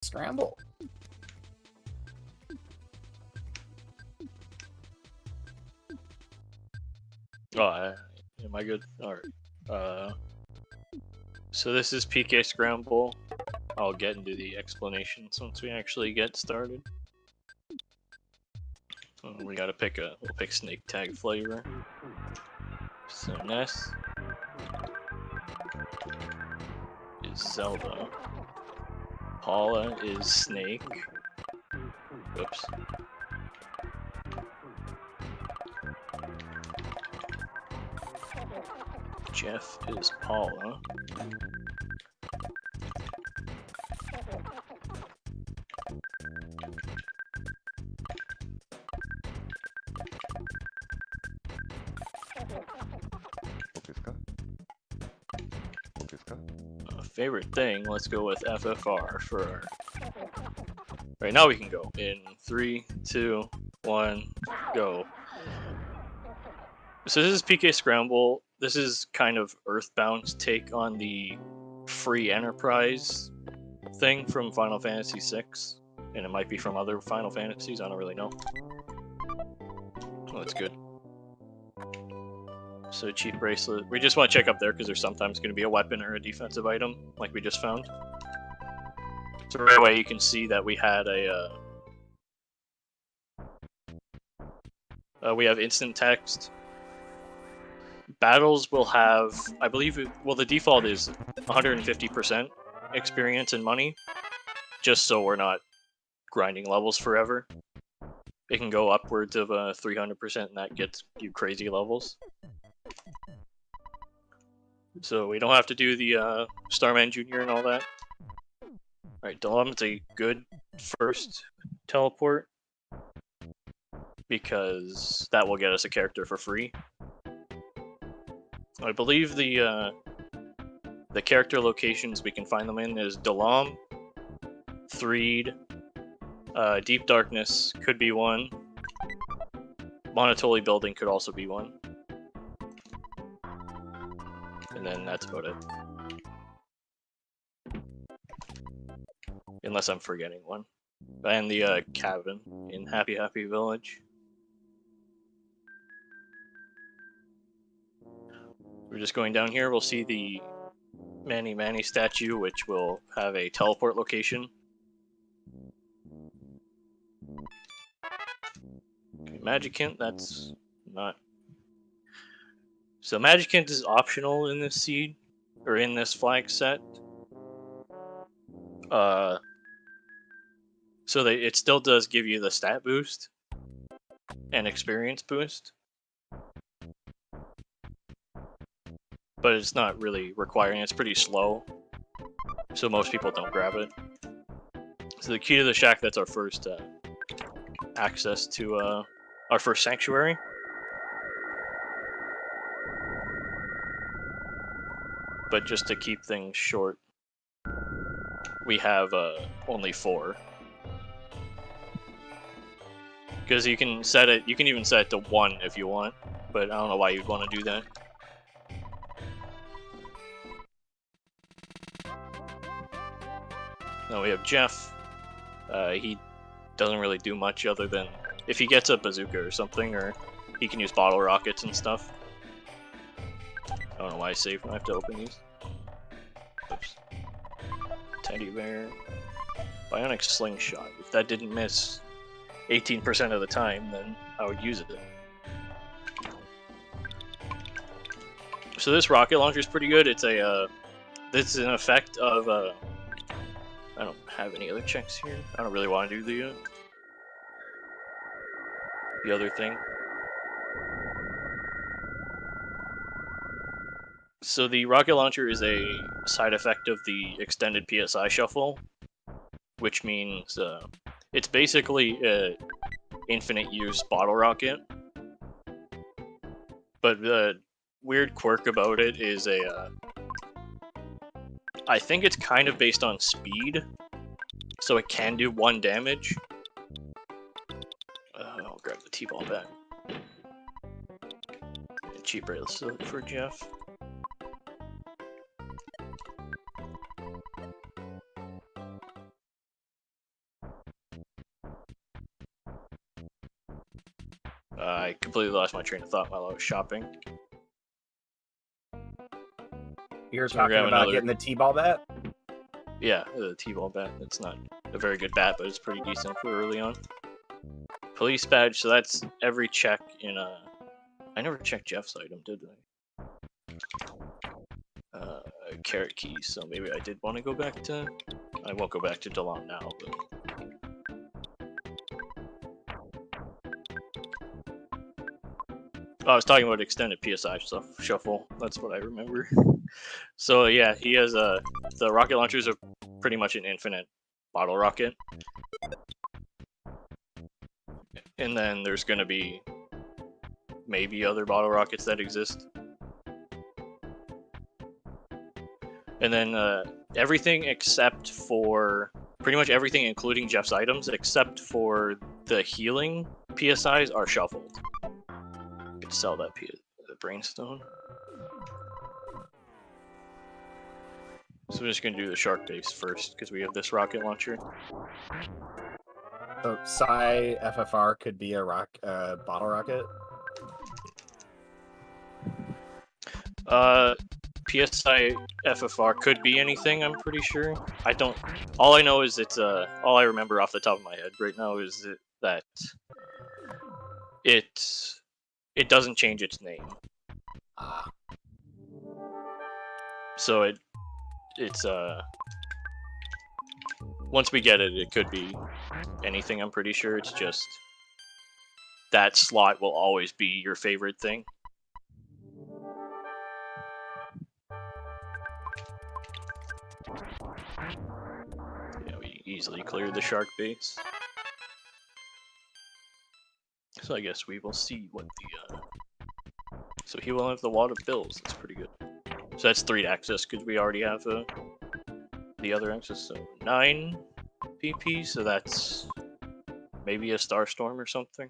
Scramble. Oh, am I good? Alright. So this is PK Scramble. I'll get into the explanations once we actually get started. We gotta we'll pick snake tag flavor. So Ness is Zelda. Paula is Snake. Oops. Jeff is Paula. Favorite thing, let's go with FFR for our... Right, now we can go. In 3, 2, 1, go. So this is PK Scramble. This is kind of Earthbound's take on the free enterprise thing from Final Fantasy VI. And it might be from other Final Fantasies, I don't really know. Oh, that's good. So cheap bracelet. We just want to check up there because there's sometimes going to be a weapon or a defensive item, like we just found. So right away you can see that we had we have instant text. Battles will have, I believe, well the default is 150% experience and money, just so we're not grinding levels forever. It can go upwards of 300% and that gets you crazy levels. So we don't have to do the Starman Jr. and all that. Alright, Dalam's a good first teleport, because that will get us a character for free. I believe the character locations we can find them in is Dalam, Threed, Deep Darkness could be one, Monotoli Building could also be one. And then that's about it. Unless I'm forgetting one. And the cabin in Happy Happy Village. We're just going down here, we'll see the Manny Manny statue, which will have a teleport location. Okay, Magicant, that's not... So Magicant is optional in this seed, or in this flag set. So it still does give you the stat boost and experience boost, but it's not really requiring. It's pretty slow, so most people don't grab it. So the key to the shack, that's our first access to our first sanctuary. But just to keep things short, we have only 4. Because you can set it, you can even set it to 1 if you want, but I don't know why you'd want to do that. Now we have Jeff. He doesn't really do much other than if he gets a bazooka or something, or he can use bottle rockets and stuff. I don't know why I saved when I have to open these. Oops. Teddy bear. Bionic slingshot. If that didn't miss 18% of the time, then I would use it. So this rocket launcher is pretty good. It's a this is an effect of I don't have any other checks here. I don't really want to do the other thing. So the rocket launcher is a side effect of the extended PSI shuffle, which means it's basically an infinite use bottle rocket. But the weird quirk about it is I think it's kind of based on speed, so it can do 1 damage. I'll grab the T-ball back. Cheap bracelet for Jeff. I completely lost my train of thought while I was shopping. You're talking about getting the T-ball bat? Yeah, the T-ball bat. It's not a very good bat, but it's pretty decent for early on. Police badge, so that's every check in a... I never checked Jeff's item, did I? Carrot keys, so maybe I did want to go back to... I won't go back to DeLon now, but... Oh, I was talking about extended PSI stuff, shuffle. That's what I remember. So yeah, he has the rocket launchers are pretty much an infinite bottle rocket, and then there's gonna be maybe other bottle rockets that exist, and then everything except for pretty much everything, including Jeff's items, except for the healing PSIs are shuffled. Could sell that brainstone. So we're just gonna do the shark base first because we have this rocket launcher. So Psi FFR could be a bottle rocket. PSI FFR could be anything. I'm pretty sure. I don't. All I know is it's all I remember off the top of my head right now is that it doesn't change its name. So it's once we get it, it could be anything. I'm pretty sure. It's just that slot will always be your favorite thing. Yeah, we easily cleared the shark base. So I guess we will see what the so he will have the wad of bills. That's pretty good. So that's 3 to access because we already have the other access. So 9 PP. So that's maybe a Starstorm or something.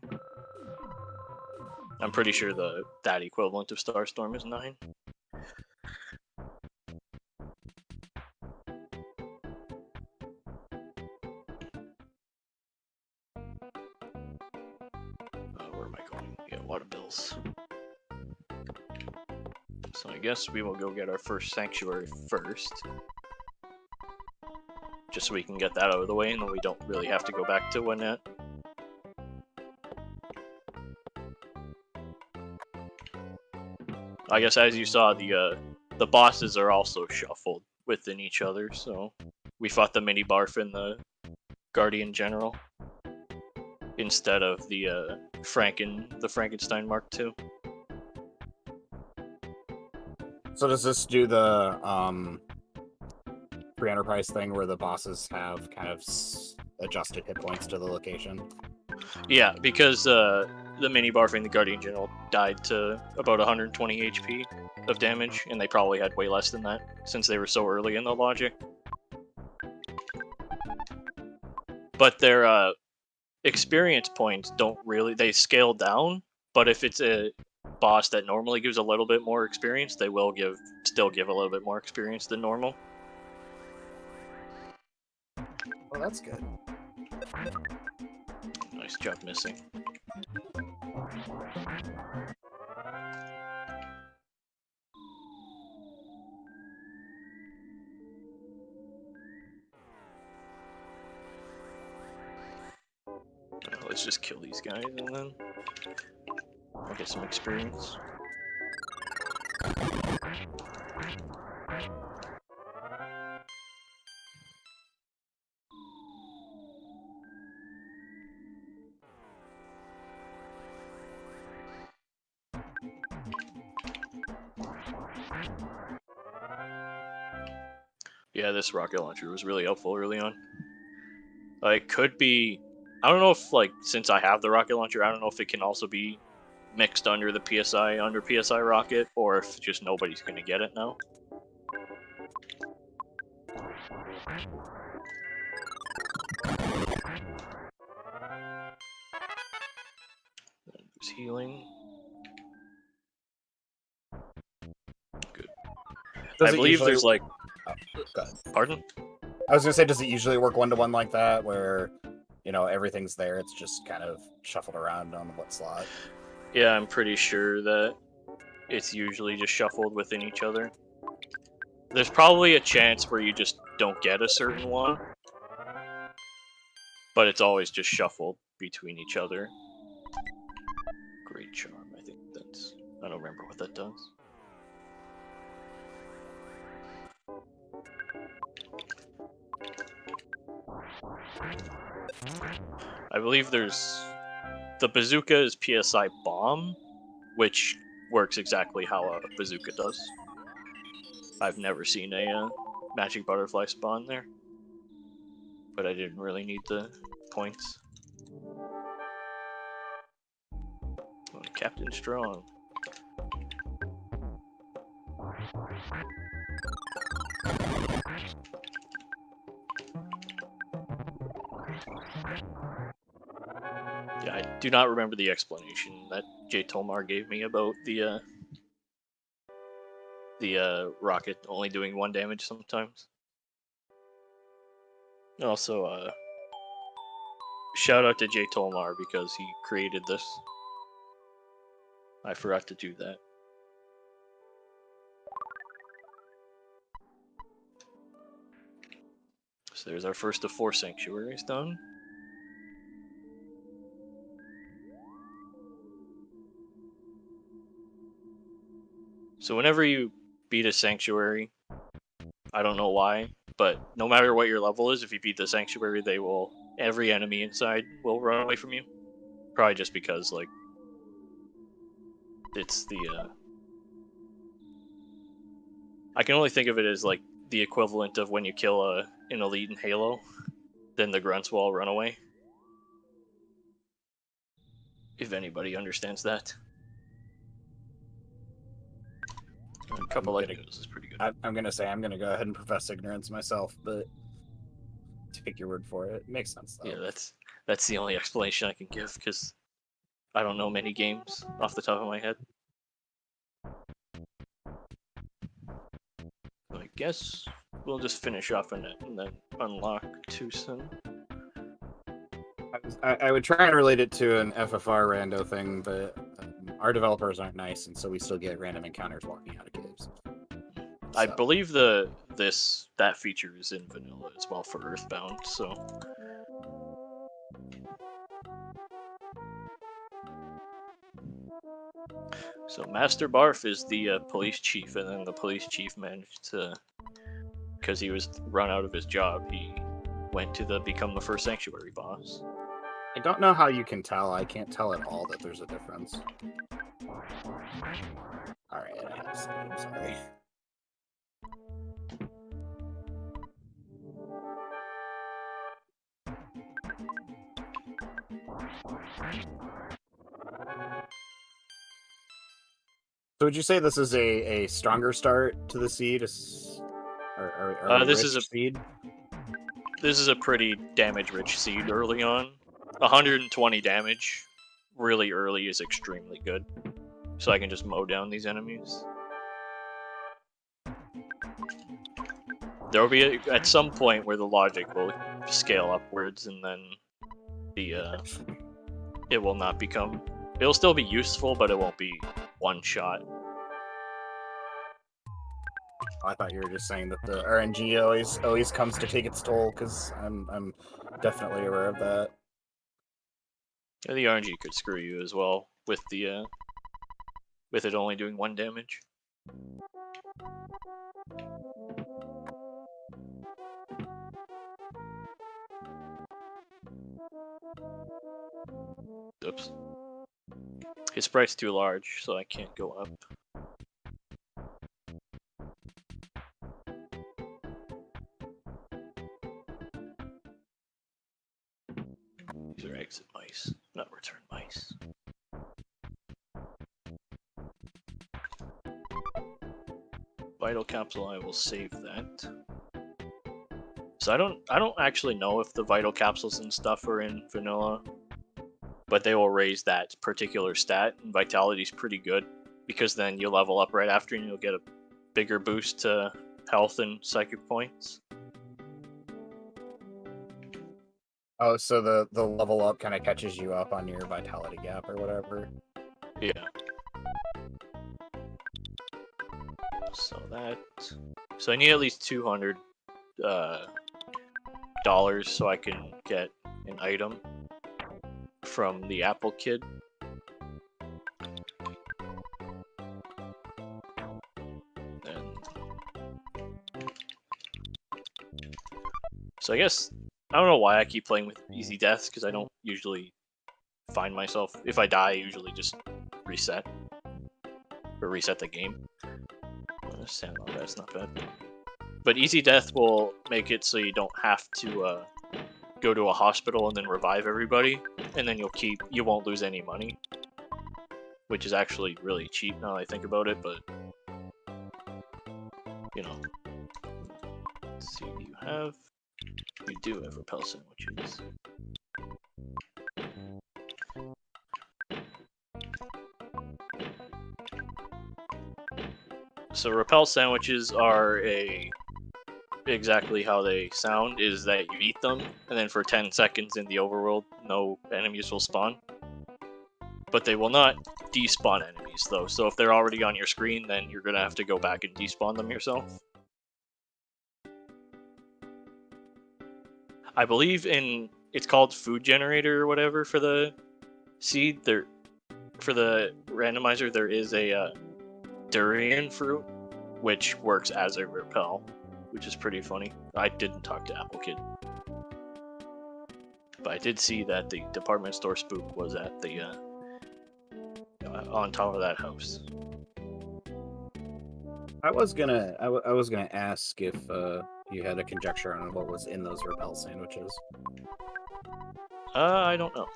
I'm pretty sure that equivalent of Starstorm is 9. Where am I going? Yeah, water bills. So I guess we will go get our first sanctuary first. Just so we can get that out of the way and then we don't really have to go back to Winnett. I guess as you saw, the bosses are also shuffled within each other, so we fought the mini barf and the Guardian General instead of the Frankenstein Mark II. So does this do the free enterprise thing where the bosses have kind of adjusted hit points to the location? Yeah, because the mini barf and the Guardian General died to about 120 HP of damage, and they probably had way less than that since they were so early in the logic. But their experience points don't really, they scale down, but if it's a boss that normally gives a little bit more experience, they will still give a little bit more experience than normal. Well, that's good. Nice job missing. Let's just kill these guys and then I'll get some experience. Yeah, this rocket launcher was really helpful early on. It could be... I don't know if, like, since I have the rocket launcher, I don't know if it can also be mixed under the PSI, under PSI rocket, or if just nobody's gonna get it now. There's healing. Good. I believe there's, like... Pardon? I was gonna say, does it usually work one-to-one like that, where, you know, everything's there, it's just kind of shuffled around on what slot? Yeah, I'm pretty sure that it's usually just shuffled within each other. There's probably a chance where you just don't get a certain one, but it's always just shuffled between each other. Great Charm, I think that's... I don't remember what that does. I believe there's... The bazooka is PSI Bomb, which works exactly how a bazooka does. I've never seen a magic butterfly spawn there, but I didn't really need the points. Oh, Captain Strong. Yeah, I do not remember the explanation that J. Tolmar gave me about the rocket only doing 1 damage sometimes. Also, shout out to J. Tolmar because he created this. I forgot to do that. So there's our first of 4 sanctuaries done. So whenever you beat a sanctuary, I don't know why, but no matter what your level is, if you beat the sanctuary, every enemy inside will run away from you. Probably just because, like, it's the I can only think of it as like the equivalent of when you kill an elite in Halo, then the grunts will all run away. If anybody understands that. A couple like those is pretty good. I'm gonna say I'm gonna go ahead and profess ignorance myself, but take your word for it. It makes sense though. Yeah, that's the only explanation I can give because I don't know many games off the top of my head. So I guess we'll just finish off in it and then unlock Tucson. I would try and relate it to an FFR Rando thing, but our developers aren't nice, and so we still get random encounters walking out of caves. I believe that feature is in vanilla as well for Earthbound, so. So Master Barf is the police chief, and then the police chief managed to, because he was run out of his job, he went to become the first sanctuary boss. I don't know how you can tell. I can't tell at all that there's a difference. Alright, I'm sorry. So would you say this is a stronger start to the seed? Or This rich seed? This is a pretty damage-rich seed early on. 120 damage really early is extremely good. So I can just mow down these enemies. There will be at some point where the logic will scale upwards, and then it will not become. It'll still be useful, but it won't be one shot. I thought you were just saying that the RNG always comes to take its toll, because I'm definitely aware of that. Yeah, the RNG could screw you as well with with it only doing 1 damage. Oops. His sprite's too large, so I can't go up. These are exit mice, not return mice. Vital capsule, I will save that. So I don't actually know if the vital capsules and stuff are in vanilla, but they will raise that particular stat, and vitality's pretty good, because then you level up right after and you'll get a bigger boost to health and psychic points. Oh, so the level up kind of catches you up on your vitality gap or whatever? Yeah. So I need at least $200 so I can get an item from the Apple Kid. So I guess, I don't know why I keep playing with easy deaths, because I don't usually find myself, if I die, I usually just reset. Or reset the game. That's not bad. But easy death will make it so you don't have to go to a hospital and then revive everybody, and then you won't lose any money. Which is actually really cheap now that I think about it, but you know. Let's see, we do have repel sandwiches. So repel sandwiches are exactly how they sound, is that you eat them, and then for 10 seconds in the overworld, no enemies will spawn. But they will not despawn enemies, though, so if they're already on your screen, then you're gonna have to go back and despawn them yourself. I believe it's called food generator or whatever for the seed. For the randomizer, there is a durian fruit, which works as a repel, which is pretty funny. I didn't talk to Apple Kid, but I did see that the department store spook was at the on top of that house. I was gonna ask if you had a conjecture on what was in those repel sandwiches. I don't know.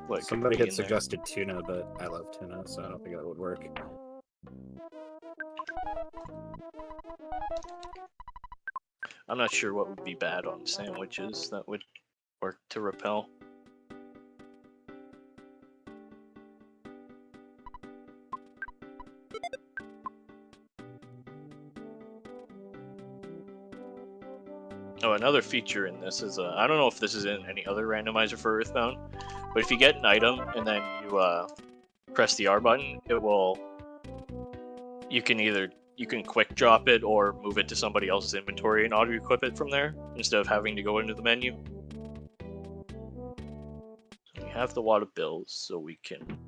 What Somebody had suggested tuna, but I love tuna, so I don't think that would work. I'm not sure what would be bad on sandwiches that would work to repel. Oh, another feature in this is, I don't know if this is in any other randomizer for Earthbound, but if you get an item and then you press the R button, you can quick drop it or move it to somebody else's inventory and auto-equip it from there, instead of having to go into the menu. So we have the wad of bills, so we can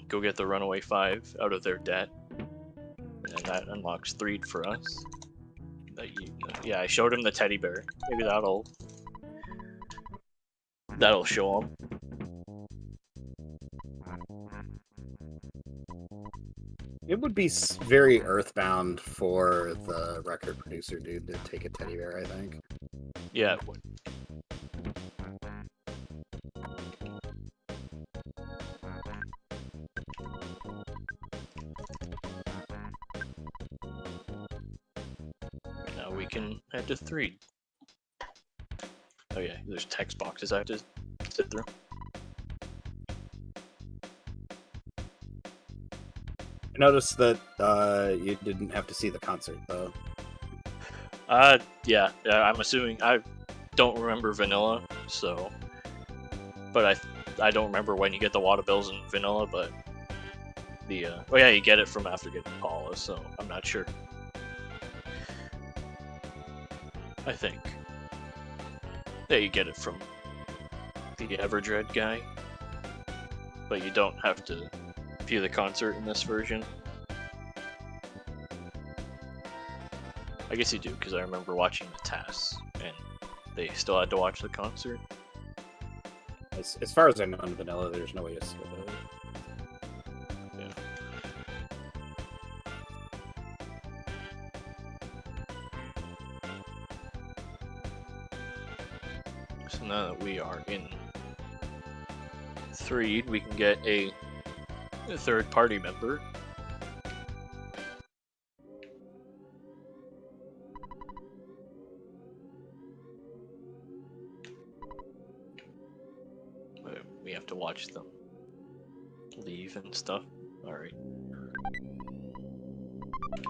go get the Runaway 5 out of their debt. And that unlocks Threed for us. Yeah, I showed him the teddy bear. Maybe that'll show him. It would be very Earthbound for the record producer dude to take a teddy bear, I think. Yeah, it would. Now we can head to 3. Oh yeah, there's text boxes I have to sit through. I noticed that you didn't have to see the concert, though. Yeah, I'm assuming, I don't remember vanilla, so, but I don't remember when you get the wad of bills in vanilla, but oh yeah, you get it from after getting Paula, so I'm not sure. I think. Yeah, you get it from the Everdread guy, but you don't have to view the concert in this version. I guess you do, because I remember watching the TAS, and they still had to watch the concert. As far as I know in vanilla, there's no way to skip it. Yeah. So now that we are in 3, we can get a third party member. We have to watch them leave and stuff. Alright.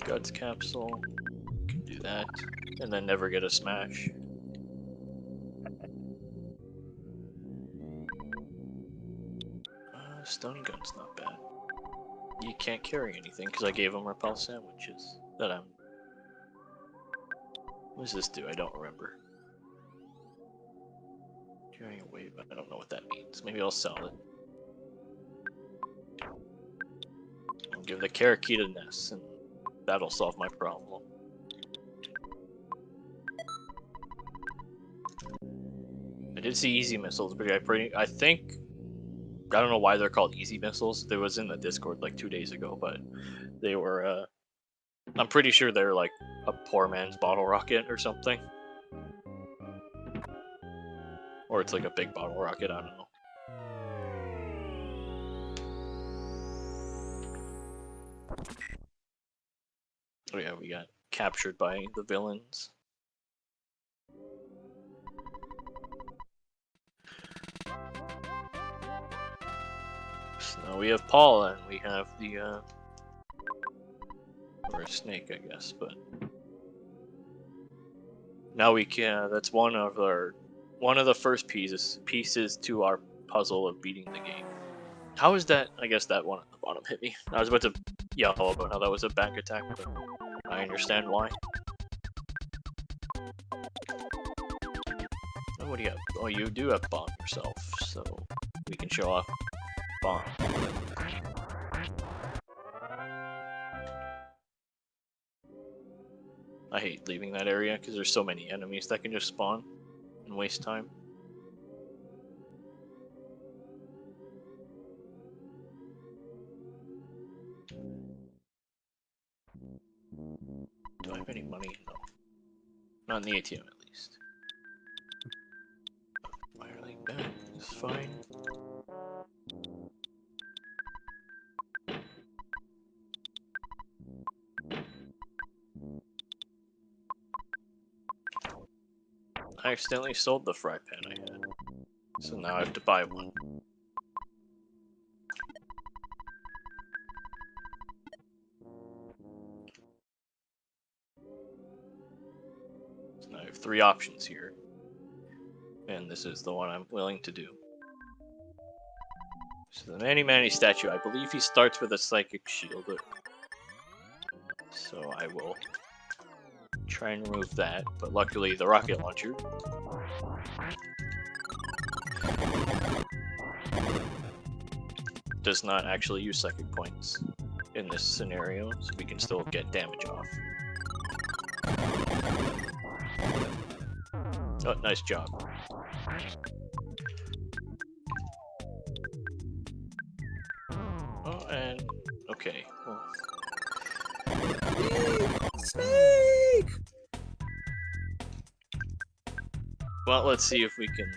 Guts capsule. Can do that. And then never get a smash. Stun gun's not bad. You can't carry anything because I gave him repel sandwiches that I'm. What does this do? I don't remember. Carrying a weight, but I don't know what that means. Maybe I'll sell it. I'll give the Karakita nest, and that'll solve my problem. I did see easy missiles, but I think I don't know why they're called easy missiles. There was in the Discord like 2 days ago, but they were. I'm pretty sure they're like a poor man's bottle rocket or something, or it's like a big bottle rocket. I don't know. Oh yeah, we got captured by the villains. So now we have Paula, and we have the or a snake, I guess, but now we can. That's one of the first pieces to our puzzle of beating the game. How is that? I guess that one at the bottom hit me. I was about to yell about how that was a back attack, but I understand why. Oh, what do you have? Oh, you do have bomb yourself, so we can show off bomb. I hate leaving that area because there's so many enemies that can just spawn and waste time. Do I have any money? No. Not in the ATM, at least. Firelink back is fine. I accidentally sold the fry pan I had, so now I have to buy one. So now I have 3 options here, and this is the one I'm willing to do. So the Manny statue, I believe he starts with a psychic shield, so I will try and remove that, but luckily the rocket launcher does not actually use psychic points in this scenario, so we can still get damage off. Oh, nice job. Oh, and okay. Well. Snake! Well, let's see if we can.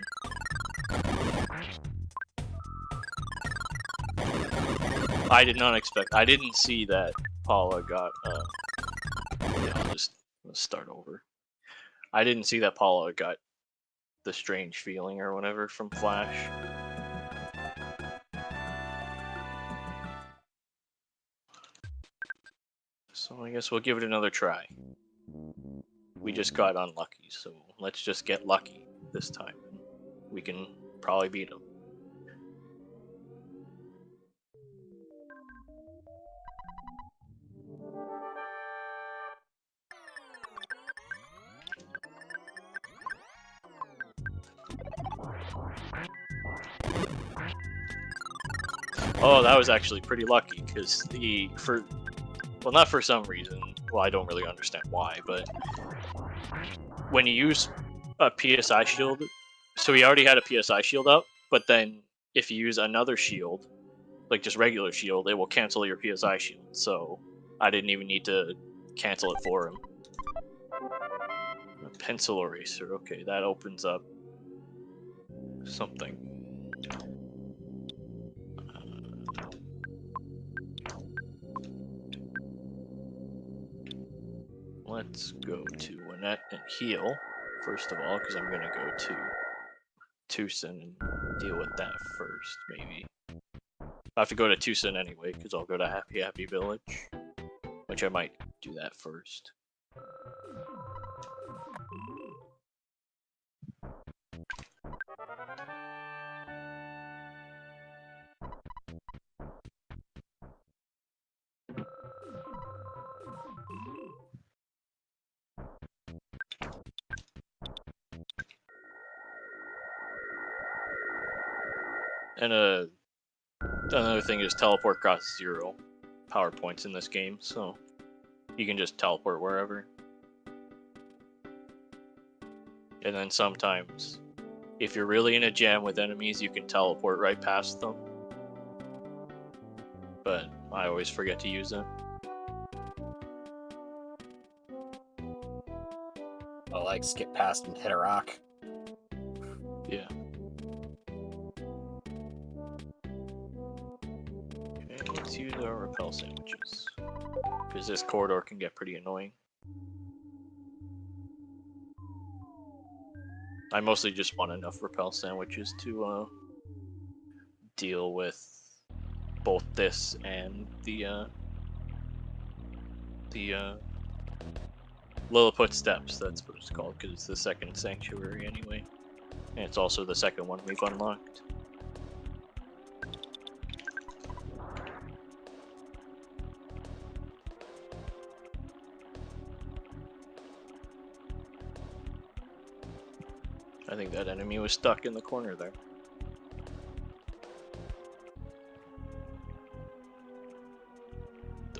I did not expect. I didn't see that Paula got. Yeah, let's start over. I didn't see that Paula got the strange feeling or whatever from Flash. So I guess we'll give it another try. We just got unlucky, so let's just get lucky this time. We can probably beat him. Oh, that was actually pretty lucky, because well, not for some reason, well, I don't really understand why, but when you use a PSI shield, so he already had a PSI shield up, but then if you use another shield, like just regular shield, it will cancel your PSI shield, so I didn't even need to cancel it for him. A pencil eraser, okay, that opens up something. Let's go to Annette and heal, first of all, because I'm going to go to Tucson and deal with that first, maybe. I have to go to Tucson anyway, because I'll go to Happy Happy Village, which I might do that first. And another thing is teleport costs 0 power points in this game, so you can just teleport wherever. And then sometimes, if you're really in a jam with enemies, you can teleport right past them. But I always forget to use it. I'll like skip past and hit a rock. Yeah. Okay, let's use our repel sandwiches. Because this corridor can get pretty annoying. I mostly just want enough repel sandwiches to deal with both this and the Lilliput Steps. That's what it's called, because it's the second sanctuary anyway. And it's also the second one we've unlocked. I think that enemy was stuck in the corner there.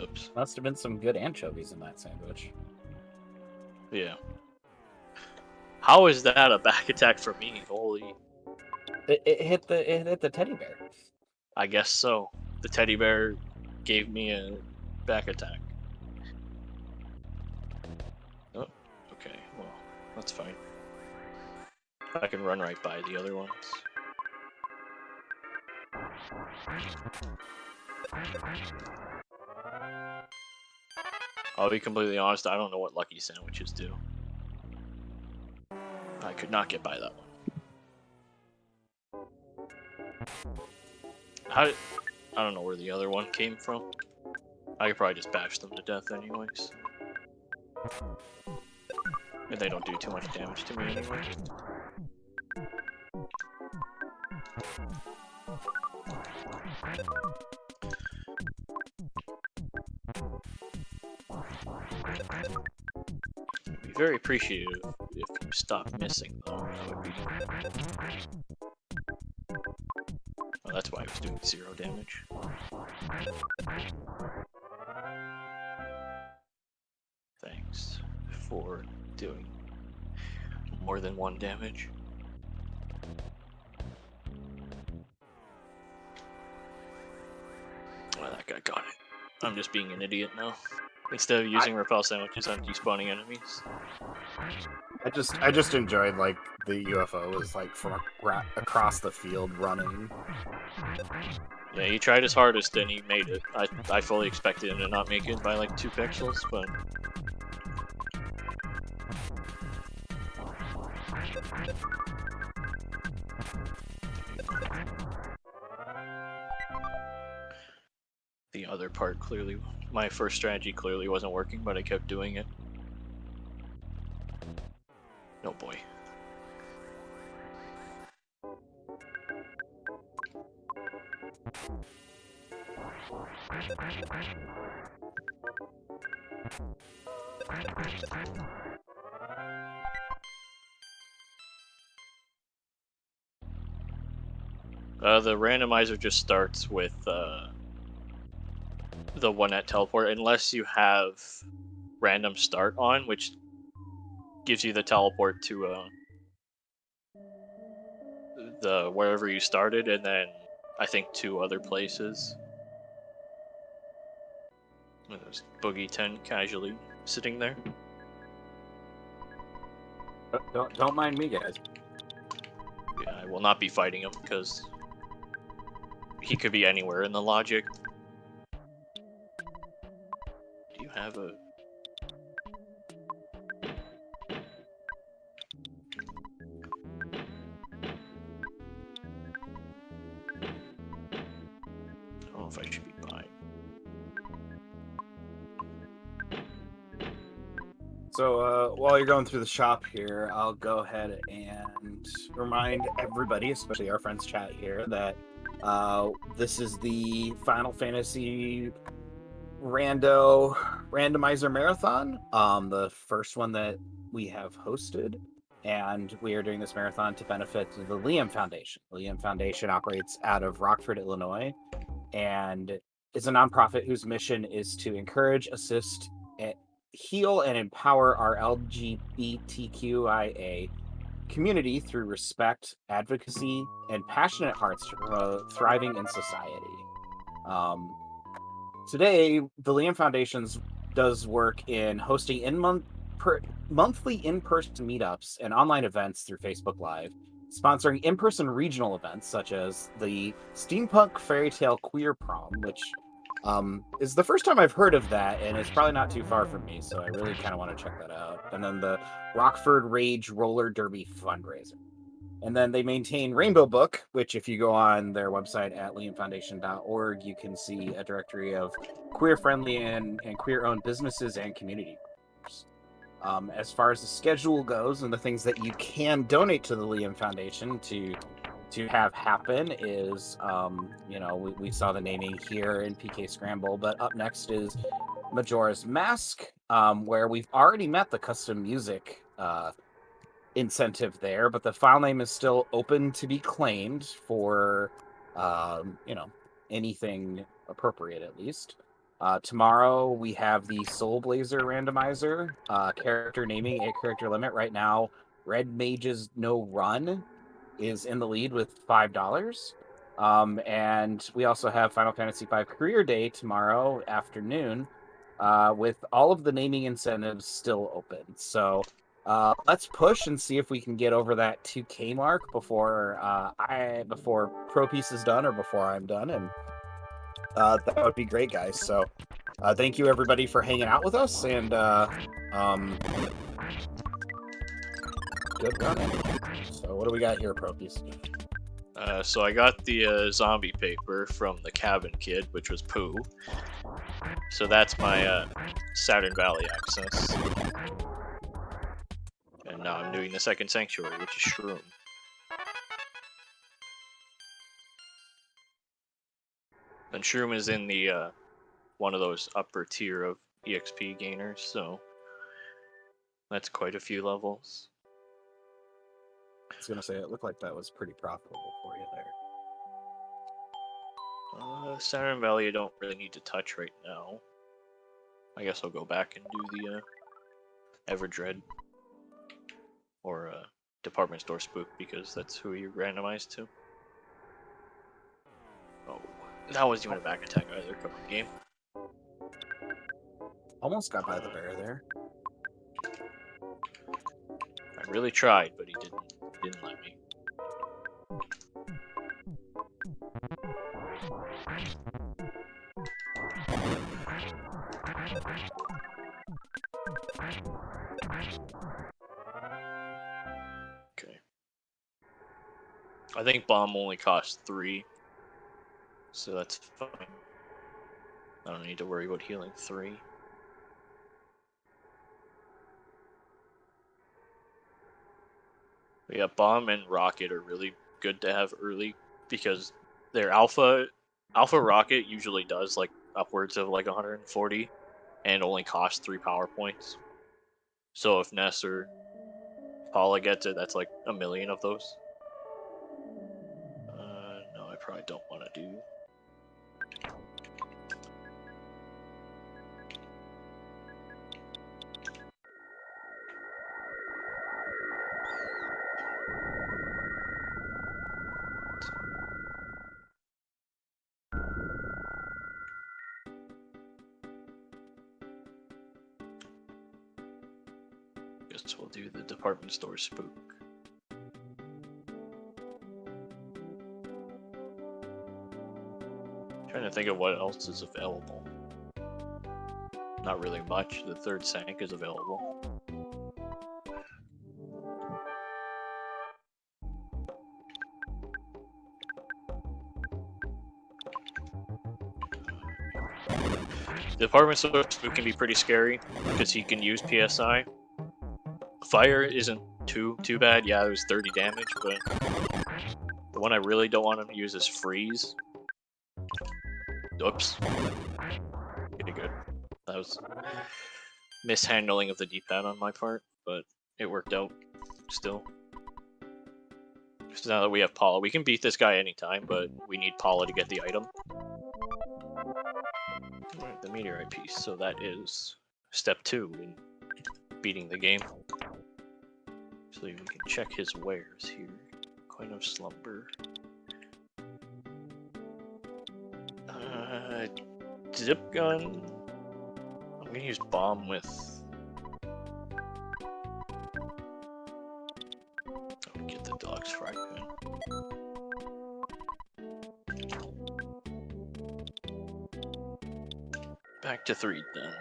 Oops. Must have been some good anchovies in that sandwich. Yeah. How is that a back attack for me? Holy. It hit the teddy bear. I guess so. The teddy bear gave me a back attack. Oh, okay. Well, that's fine. I can run right by the other ones. I'll be completely honest, I don't know what lucky sandwiches do. I could not get by that one. I don't know where the other one came from. I could probably just bash them to death anyways. And they don't do too much damage to me anyway. I'd be very appreciative if you stop missing though. That would be... Oh, that's why I was doing 0 damage. Thanks for doing more than 1 damage. Well, that guy got it. I'm just being an idiot now. Instead of using repel sandwiches, I'm despawning enemies. I just enjoyed like the UFO was like from across the field running. Yeah, he tried his hardest and he made it. I fully expected him to not make it by like 2 pixels, but... The other part clearly... My first strategy clearly wasn't working, but I kept doing it. Oh boy. The randomizer just starts with the one at teleport, unless you have random start on, which gives you the teleport to the wherever you started, and then I think 2 other places. And there's Boogie 10 casually sitting there. Don't mind me, guys. Yeah, I will not be fighting him because he could be anywhere in the logic. Do you have a... I don't know if I should be buying. So while you're going through the shop here, I'll go ahead and remind everybody, especially our friends chat here, that this is the Final Fantasy Rando randomizer marathon, the first one that we have hosted. and we are doing this marathon to benefit the Liam Foundation. The Liam Foundation operates out of Rockford, Illinois, and is a nonprofit whose mission is to encourage, assist, heal, and empower our LGBTQIA community through respect, advocacy, and passionate hearts to promote thriving in society. Um, Today, the Liam Foundations does work in hosting monthly in-person meetups and online events through Facebook Live, sponsoring in-person regional events such as the Steampunk Fairy Tale Queer Prom, which is the first time I've heard of that, and it's probably not too far from me, so I really kind of want to check that out. And then the Rockford Rage Roller Derby fundraiser. And then they maintain Rainbow Book, which if you go on their website at liamfoundation.org, you can see a directory of queer-friendly and queer-owned businesses and community groups. As far as the schedule goes and the things that you can donate to the Liam Foundation to have happen is, we saw the naming here in PK Scramble, but up next is Majora's Mask, where we've already met the custom music incentive there, but the file name is still open to be claimed for anything appropriate, at least. Tomorrow we have the Soul Blazer randomizer, character naming a character limit. Right now, Red Mage's No Run is in the lead with $5. And we also have Final Fantasy V Career Day tomorrow afternoon, with all of the naming incentives still open. So let's push and see if we can get over that 2K mark before Pro Piece is done or before I'm done, and that would be great, guys. So thank you everybody for hanging out with us, and good running. So what do we got here, Pro Piece? So I got the zombie paper from the Cabin Kid, which was poo. So that's my Saturn Valley access. And now I'm doing the second sanctuary, which is Shroom. And Shroom is in the one of those upper tier of EXP gainers, so that's quite a few levels. I was gonna say it looked like that was pretty profitable for you there. Saturn Valley I don't really need to touch right now. I guess I'll go back and do the Everdread or Department Store Spook because that's who you randomized to. Oh, that wasn't even a back attack either. Come on, game. Almost got by the bear there. I really tried, but he didn't let me. Okay. I think bomb only costs 3, so that's fine. I don't need to worry about healing 3. But yeah, bomb and rocket are really good to have early because their alpha rocket usually does like upwards of like 140 and only costs 3 power points. So if Ness or Paula gets it, that's like 1,000,000 of those. No, I probably don't want to do. Guess we'll do the Department Store Spook. Trying to think of what else is available. Not really much. The third Sank is available. The Department Store Spook can be pretty scary because he can use PSI. Fire isn't too bad. Yeah, there's 30 damage, but the one I really don't want him to use is Freeze. Oops. Pretty good. That was mishandling of the D-pad on my part, but it worked out. still. So now that we have Paula, we can beat this guy anytime, but we need Paula to get the item. Alright, the meteorite piece. So that is step 2 in beating the game. So we can check his wares here. Coin of Slumber. Zip gun. I'm gonna use bomb with. I'll get the dog's fry pan. Back to 3 then.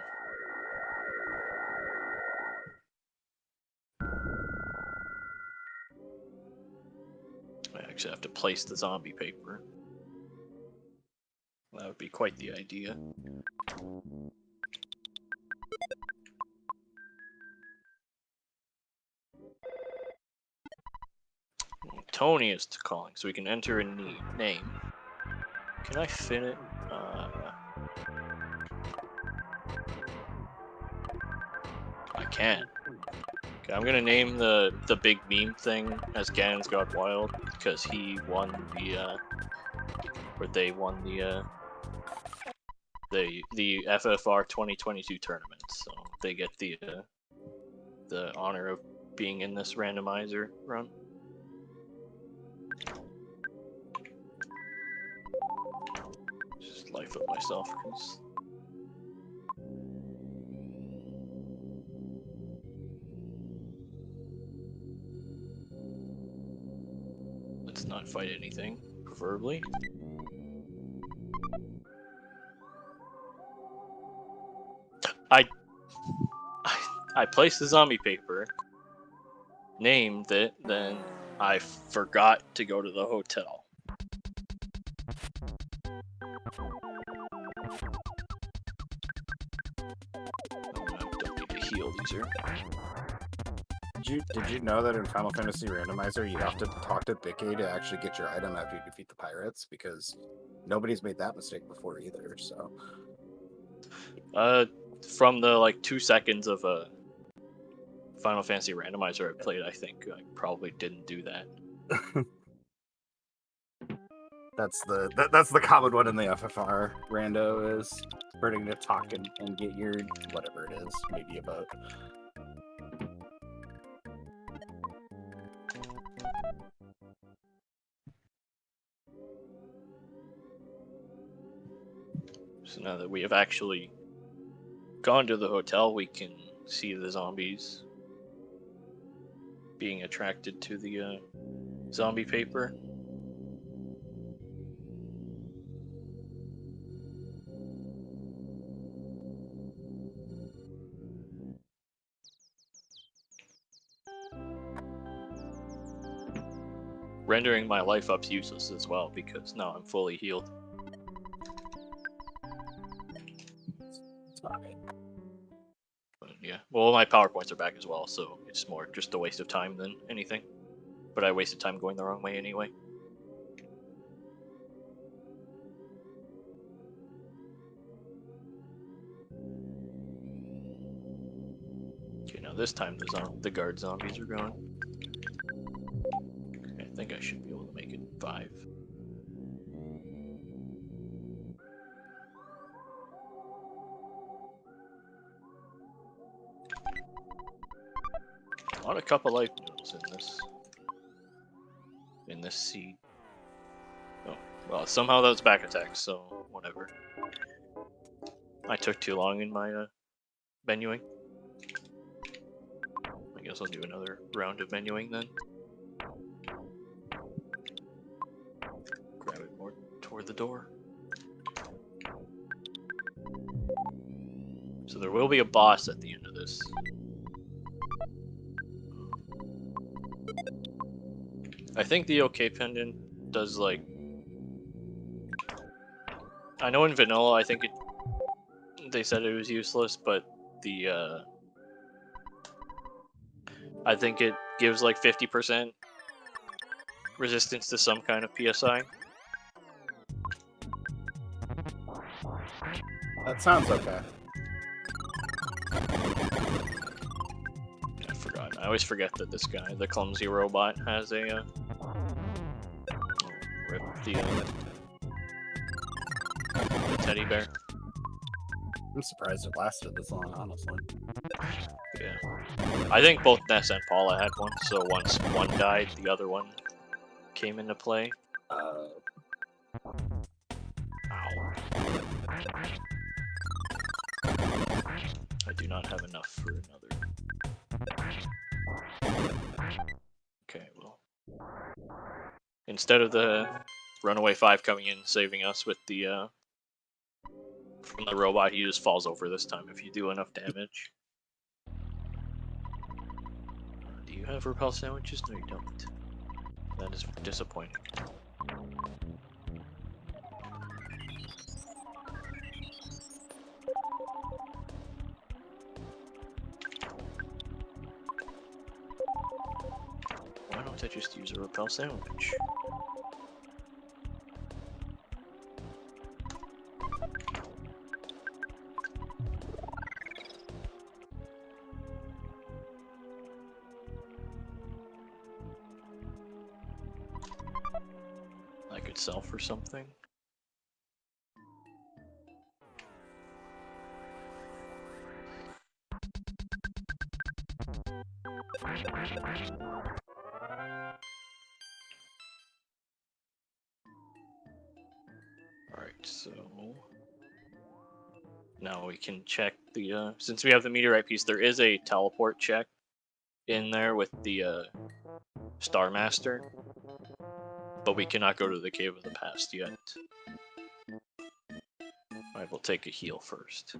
I actually have to place the zombie paper. That would be quite the idea. Tony is calling, so we can enter a name. Can I fit it? I can. Okay, I'm gonna name the big meme thing as Ganon's Got Wild because he won the or they won the FFR 2022 tournament, so they get the honor of being in this randomizer run. Just life up myself because. Let's not fight anything, preferably. I placed the zombie paper, named it, then I forgot to go to the hotel. Don't need to heal these here. Did you know that in Final Fantasy Randomizer you have to talk to Bicky to actually get your item after you defeat the pirates? Because nobody's made that mistake before either, so. From the like 2 seconds of a Final Fantasy Randomizer I played, I think I probably didn't do that. That's the common one in the FFR Rando is starting to talk and get your whatever it is, maybe a boat. So now that we have actually gone to the hotel, we can see the zombies being attracted to the zombie paper. Rendering my life ups useless as well because now I'm fully healed. But yeah, well, my PowerPoints are back as well, so it's more just a waste of time than anything. But I wasted time going the wrong way anyway. Okay, now this time the guard zombies are gone. Okay, I think I should be able to make it 5. On a cup of life noodles in this seed. Oh, well, somehow that was back attack, so whatever. I took too long in my menuing. I guess I'll do another round of menuing then. Grab it more toward the door. So there will be a boss at the end of this. I think the OK pendant does like. I know in vanilla, I think they said it was useless, but the I think it gives like 50% resistance to some kind of PSI. That sounds okay. I forgot. I always forget that this guy, the clumsy robot, has a rip the teddy bear. I'm surprised it lasted this long, honestly. Yeah. I think both Ness and Paula had one, so once one died, the other one came into play. Ow. I do not have enough for another. Okay, well. Instead of the Runaway 5 coming in and saving us with the from the robot, he just falls over this time if you do enough damage. Do you have repel sandwiches? No, you don't. That is disappointing. Why don't I just use a repel sandwich? I could sell for something. Alright, so now we can check the since we have the meteorite piece, there is a teleport check in there with the Star Master, but we cannot go to the Cave of the Past yet. Alright, we'll take a heal first.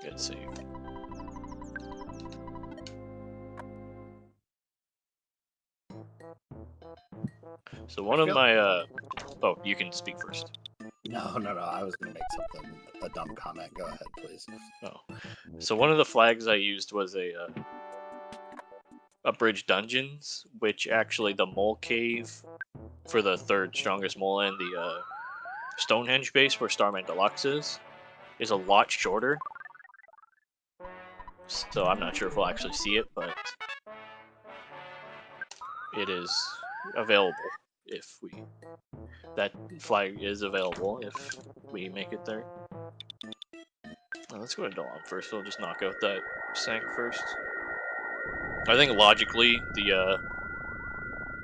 Get saved. So one of my oh, you can speak first. No, I was gonna make a dumb comment. Go ahead, please. Oh, so one of the flags I used was a bridge dungeons, which actually the mole cave for the third strongest mole and the Stonehenge base where Starman Deluxe is a lot shorter. So I'm not sure if we'll actually see it, but it is available if we. That flag is available if we make it there. Well, let's go to Dawn first. We'll just knock out that Sank first. I think logically the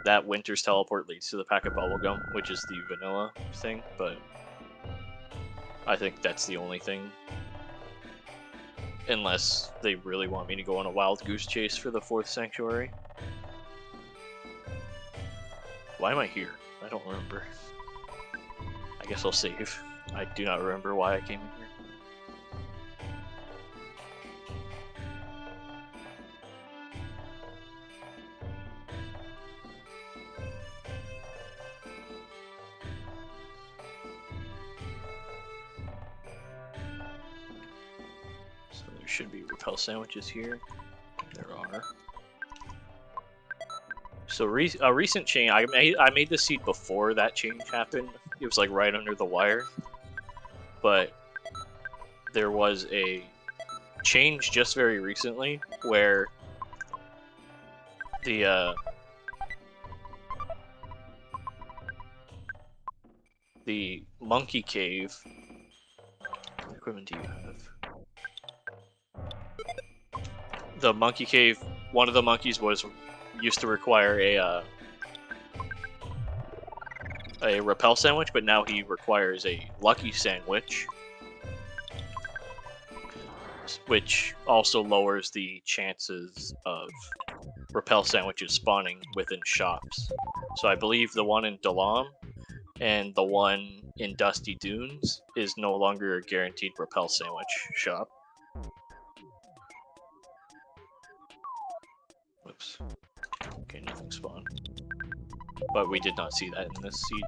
that Winter's teleport leads to the pack of bubblegum, which is the vanilla thing, but I think that's the only thing. Unless they really want me to go on a wild goose chase for the 4th sanctuary. Why am I here? I don't remember. I guess I'll save. I do not remember why I came in here. So there should be repel sandwiches here. There are. So a recent change, I made the seed before that change happened. It was like right under the wire. But there was a change just very recently where the monkey cave. What equipment do you have? The monkey cave, one of the monkeys used to require a repel sandwich, but now he requires a lucky sandwich, which also lowers the chances of repel sandwiches spawning within shops. So I believe the one in Dalam and the one in Dusty Dunes is no longer a guaranteed repel sandwich shop. Whoops. Okay, nothing spawned. But we did not see that in this seed.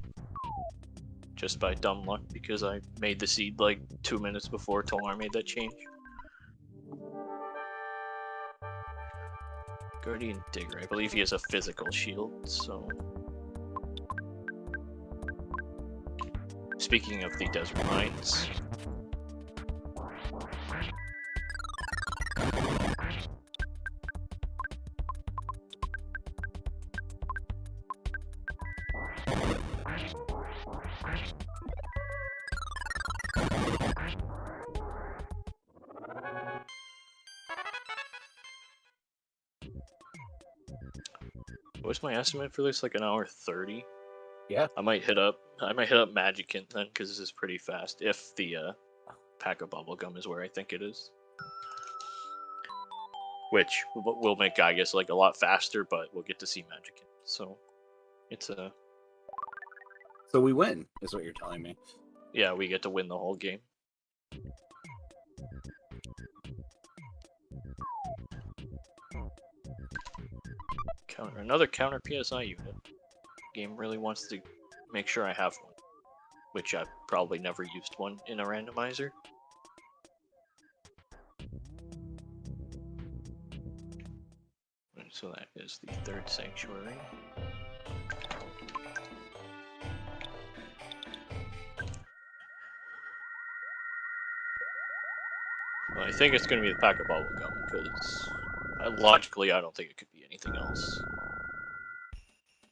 Just by dumb luck, because I made the seed like 2 minutes before Tomar made that change. Guardian Digger, I believe he has a physical shield, so... Speaking of the desert mines... What's my estimate for this? Like an hour 30? Yeah. I might hit up Magicant then, because this is pretty fast. If the pack of bubblegum is where I think it is, which will make Gygus like a lot faster, but we'll get to see Magicant. So it's a So we win, is what you're telling me. yeah, we get to win the whole game. Another counter PSI unit. Game really wants to make sure I have one, which I've probably never used one in a randomizer. So that is the third sanctuary. Well, I think it's going to be the pack of bubblegum, because logically I don't think it could be anything else.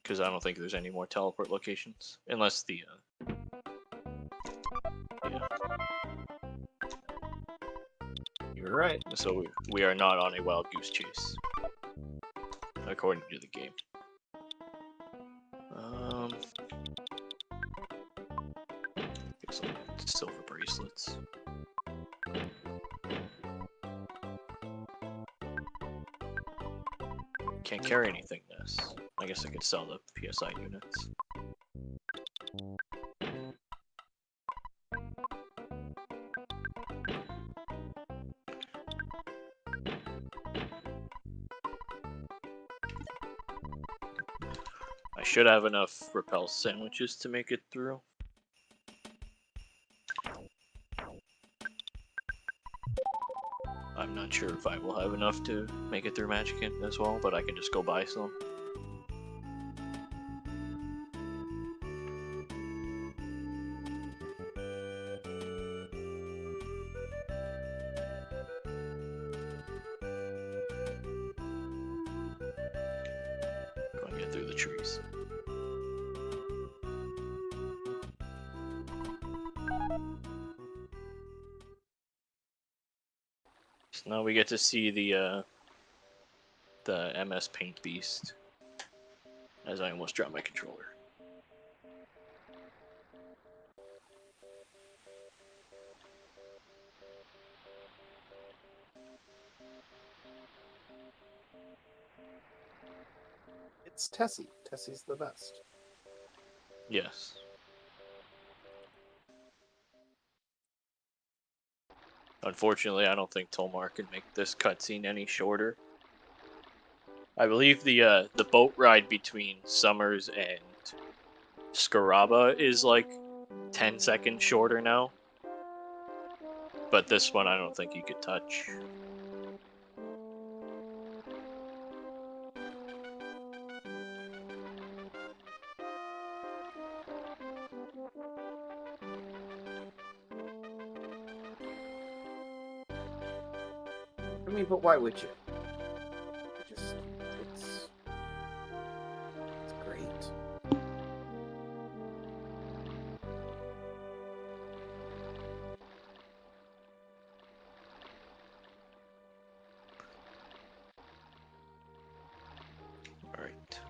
Because I don't think there's any more teleport locations, unless the yeah. You're right. So we are not on a wild goose chase, according to the game. Get some silver bracelets. Can't carry anything this. I guess I could sell the PSI units. I should have enough repel sandwiches to make it through. I'm not sure if I will have enough to make it through Magicant as well, but I can just go buy some. Go and get through the trees. So now we get to see the MS Paint Beast, as I almost dropped my controller. It's Tessie. Tessie's the best. Yes. Unfortunately, I don't think Tolmar can make this cutscene any shorter. I believe the boat ride between Summers and Scaraba is like 10 seconds shorter now. But this one I don't think you could touch. I mean, but why would you? Just, it's great. Alright.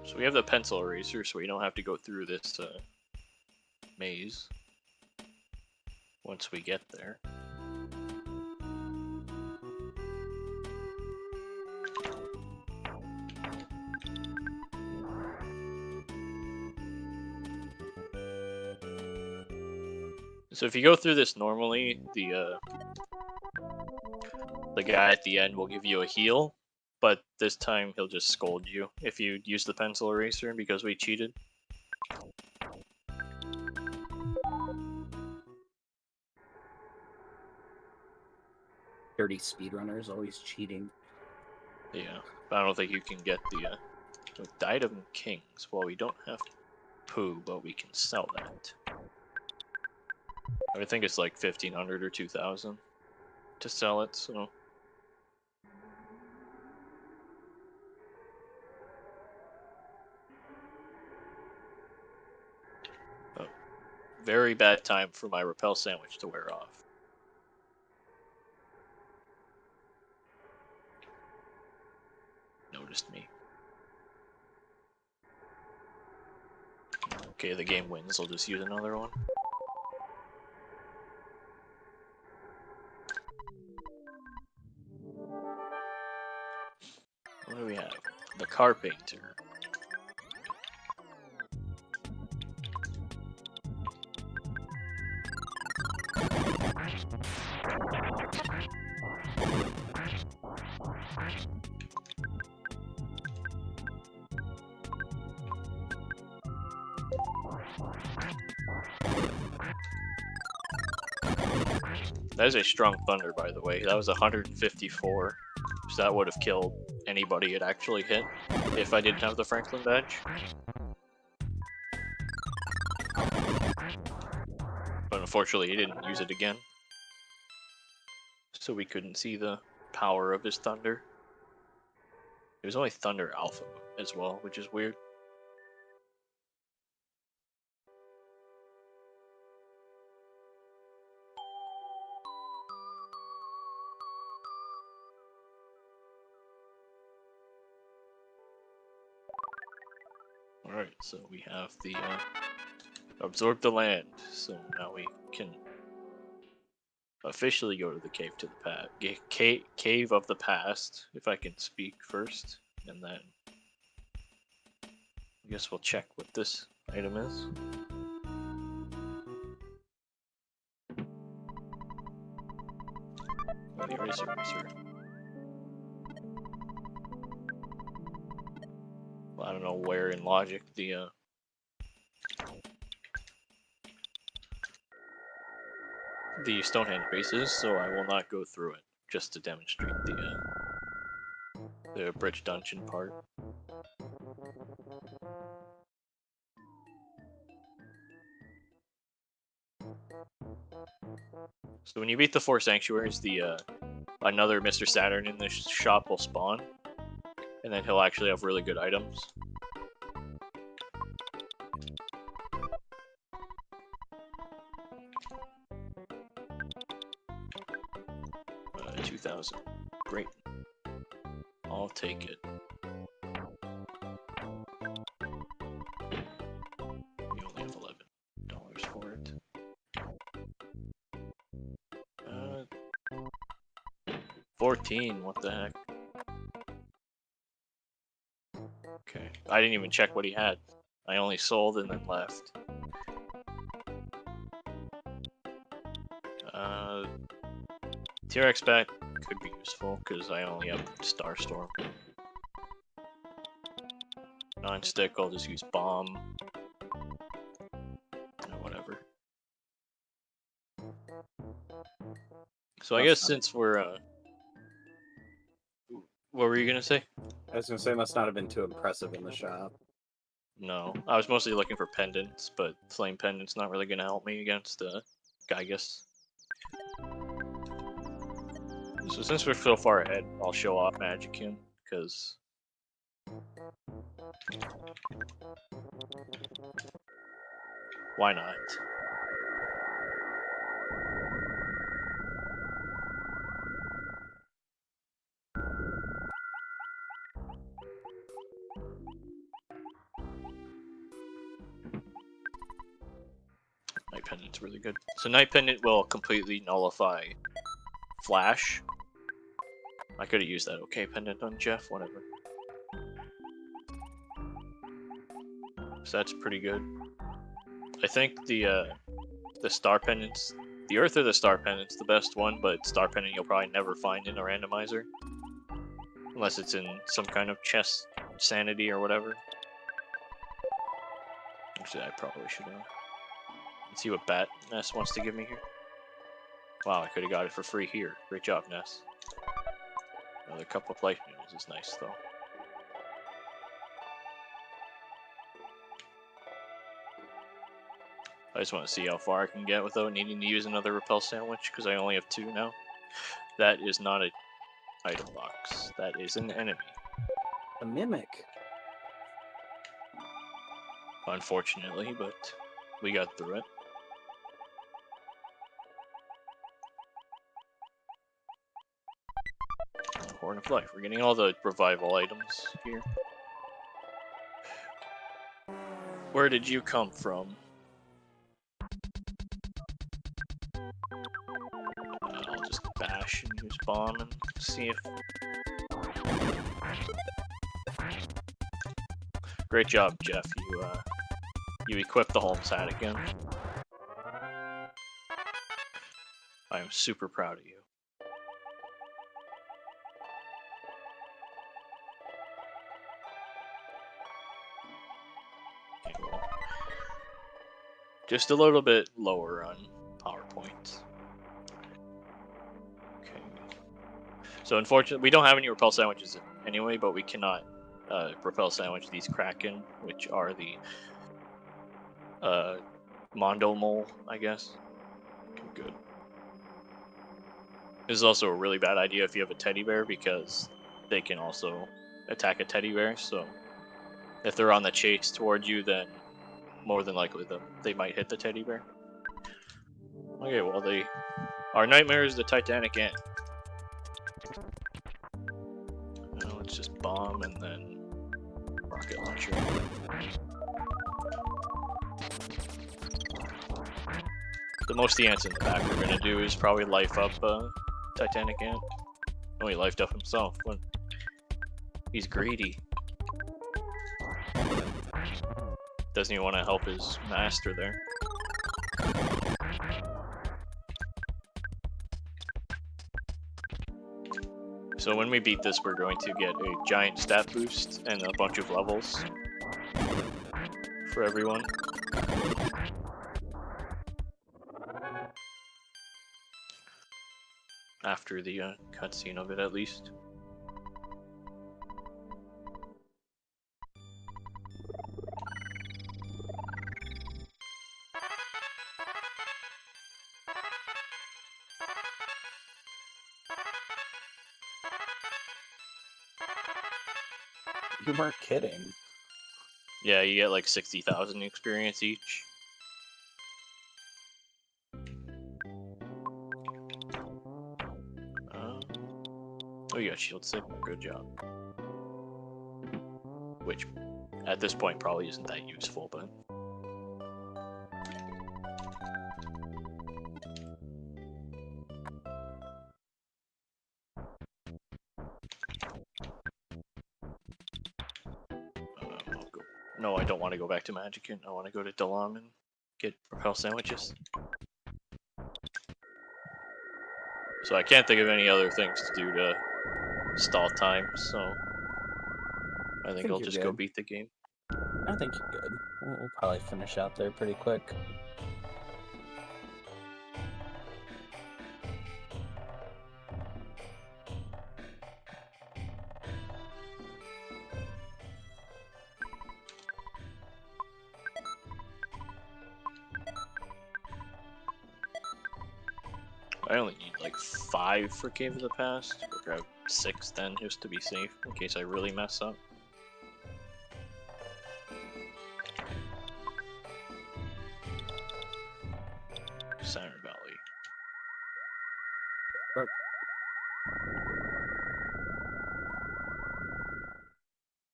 So we have the pencil eraser, so we don't have to go through this maze once we get there. So if you go through this normally, the guy at the end will give you a heal, but this time he'll just scold you if you use the pencil eraser because we cheated. Dirty speedrunners always cheating. Yeah, but I don't think you can get the with Diadem Kings. Well, we don't have Pooh, but we can sell that. I think it's like 1,500 or 2,000 to sell it, so. very bad time for my repel sandwich to wear off. Noticed me. Okay, the game wins. I'll just use another one. What do we have? The Carpenter. That is a strong thunder, by the way. That was 154. So that would have killed anybody it actually hit if I didn't have the Franklin badge. But unfortunately, he didn't use it again. So we couldn't see the power of his thunder. It was only Thunder Alpha as well, which is weird. Alright, so we have the Absorb the Land. So now we can officially go to the Cave to the Past. Cave of the Past, if I can speak first. And then I guess we'll check what this item is. Oh, the eraser. Well, I don't know where in logic the Stonehenge base is, so I will not go through it just to demonstrate the bridge dungeon part. So when you beat the 4 sanctuaries, the another Mr. Saturn in the shop will spawn, and then he'll actually have really good items. 2,000. Great. I'll take it. We only have $11 for it. 14, what the heck? Okay, I didn't even check what he had. I only sold and then left. T-Rex back could be useful because I only have Starstorm. Non-stick, I'll just use Bomb. Whatever. So I guess since we're what were you gonna say? I was gonna say, must not have been too impressive in the shop. No, I was mostly looking for pendants, but flame pendants not really gonna help me against Gygus. So since we're so far ahead, I'll show off Magickin, because why not? Night Pendant's really good. So Night Pendant will completely nullify Flash. I could have used that OK Pendant on Jeff, whatever. So that's pretty good. I think the Star Pendant's, the Earth or the Star Pendant's the best one, but Star Pendant you'll probably never find in a randomizer. Unless it's in some kind of chess sanity or whatever. Actually, I probably should have. Let's see what Bat Ness wants to give me here. Wow, I could have got it for free here. Great job, Ness. Another couple of life noodles is nice, though. I just want to see how far I can get without needing to use another repel sandwich, because I only have 2 now. That is not an item box. That is an enemy. A mimic. Unfortunately, but we got through it. Horn of Life. We're getting all the revival items here. Where did you come from? I'll just bash and use bomb and see if... Great job, Jeff. You equipped the Holmes hat again. I am super proud of you. Okay, well, just a little bit lower on PowerPoint. Okay. So unfortunately, we don't have any repel sandwiches anyway, but we cannot repel sandwich these Kraken, which are the Mondo Mole, I guess. Okay, good. This is also a really bad idea if you have a teddy bear, because they can also attack a teddy bear, so if they're on the chase towards you, then more than likely they might hit the teddy bear. Okay, well, our nightmare is the Titanic Ant. Now let's just bomb and then rocket launcher. The most the ants in the back are gonna do is probably life up Titanic Ant. Oh, he lifed up himself. What? He's greedy. Doesn't he want to help his master there? So when we beat this, we're going to get a giant stat boost and a bunch of levels for everyone. After the cutscene of it, at least. You weren't kidding. Yeah, you get like 60,000 experience each. Oh, you got shield signal. Good job. Which, at this point, probably isn't that useful, but... I'll go. No, I don't want to go back to Magicant. I want to go to Dalam and get repel sandwiches. So I can't think of any other things to do to stall time, so I think I'll just go beat the game. I think you're good. We'll probably finish out there pretty quick. I only need like 5 for Cave of the Past. We'll grab 6 then, just to be safe, in case I really mess up. Siren Valley.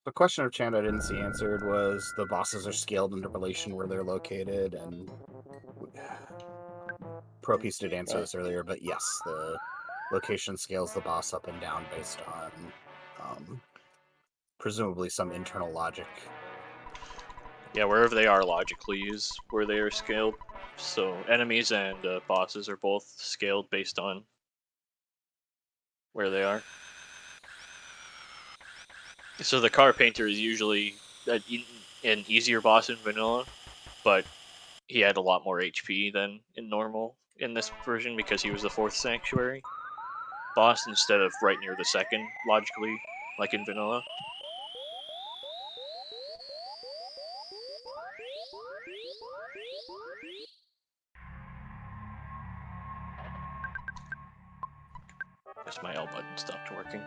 The question of Chand I didn't see answered was the bosses are scaled into relation where they're located, and Pro Piece did answer this earlier, but yes, the location scales the boss up and down based on presumably some internal logic. Yeah, wherever they are logically is where they are scaled. So enemies and bosses are both scaled based on where they are. So the car painter is usually an easier boss in vanilla, but he had a lot more HP than in normal in this version because he was the 4th sanctuary boss instead of right near the 2nd, logically, like in vanilla. Guess my L button stopped working.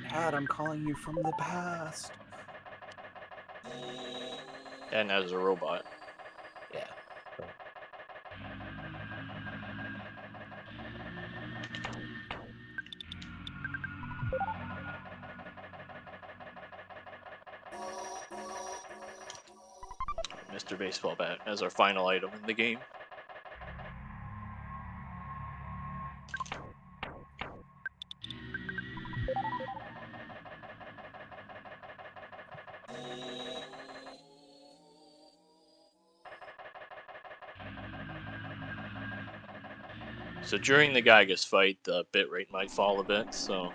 Dad, I'm calling you from the past. And as a robot. Yeah. Mr. Baseball Bat as our final item in the game. So during the Gygas fight, the bitrate might fall a bit, so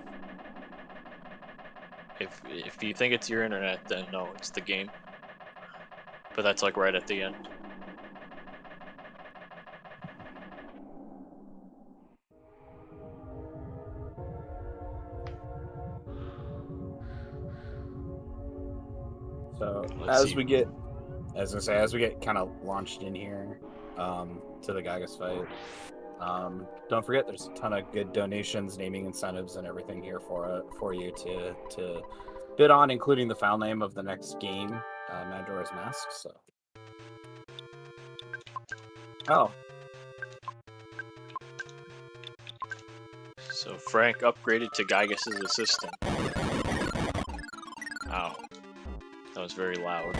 if you think it's your internet, then no, it's the game. But that's like right at the end. So Let's see. as we get kind of launched in here, to the Gygas fight, don't forget there's a ton of good donations, naming incentives, and everything here for you to bid on, including the file name of the next game, Majora's Mask. So, So Frank upgraded to Gygas' assistant. Ow. That was very loud.